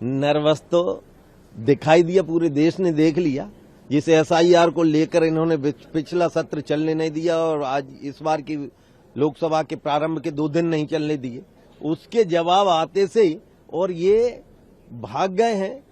Nervous तो दिखाई दिया, पूरे देश ने देख लिया। जिस एसआईआर को लेकर इन्होंने पिछला सत्र चलने नहीं दिया और आज इस बार की लोकसभा के प्रारंभ के 2 दिन नहीं चलने दिए, उसके जवाब आते से ही और ये भाग गए हैं,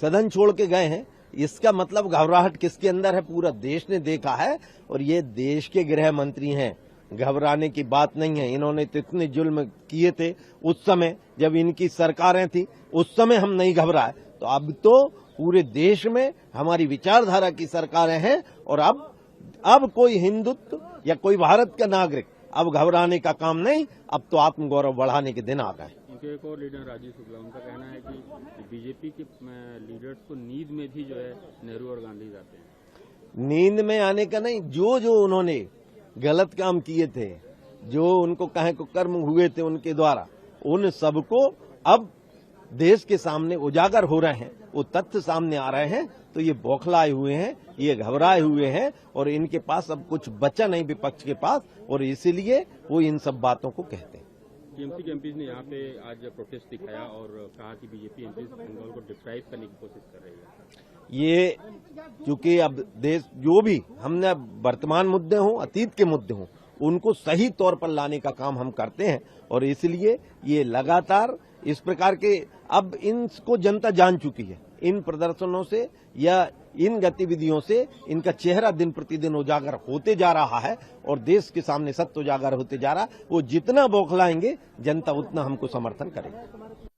सदन छोड़ के गए हैं। इसका मतलब घबराहट किसके अंदर है, पूरा देश ने देखा है। और ये देश के गृह मंत्री हैं, घबराने की बात नहीं है। इन्होंने तो इतने जुल्म किए थे उस समय जब इनकी सरकारें थी, उस समय हम नहीं घबराए। तो अब तो पूरे देश में हमारी विचारधारा की सरकारें हैं और अब कोई हिंदुत्व या कोई भारत का नागरिक अब घबराने का काम नहीं, अब तो आत्मगौरव बढ़ाने के दिन आ गए। इनके एक और लीडर राजीव शुक्ला, उनका कहना है कि बीजेपी के लीडर्स को नींद में भी जो है नेहरू और गांधी जाते हैं। नींद में आने का नहीं, जो उन्होंने गलत काम किए थे, जो उनको कहे को कर्म हुए थे उनके द्वारा, उन सबको अब देश के सामने उजागर हो रहे हैं, वो तथ्य सामने आ रहे हैं। तो ये बौखलाए हुए हैं, ये घबराए हुए हैं और इनके पास अब कुछ बचा नहीं विपक्ष के पास, और इसीलिए वो इन सब बातों को कहते हैं। टीएमसी के एमपीज ने यहाँ पे आज प्रोटेस्ट दिखाया और कहा कि बीजेपी एमपीज बंगाल को डिप्राइव करने की कोशिश कर रही है। ये चूंकि अब देश जो भी हमने वर्तमान मुद्दे हों, अतीत के मुद्दे हों, उनको सही तौर पर लाने का काम हम करते हैं और इसलिए ये लगातार इस प्रकार के अब इनको जनता जान चुकी है। इन प्रदर्शनों से या इन गतिविधियों से इनका चेहरा दिन प्रतिदिन उजागर होते जा रहा है और देश के सामने सत्य उजागर होते जा रहा है। वो जितना बौखलाएंगे जनता उतना हमको समर्थन करेगी।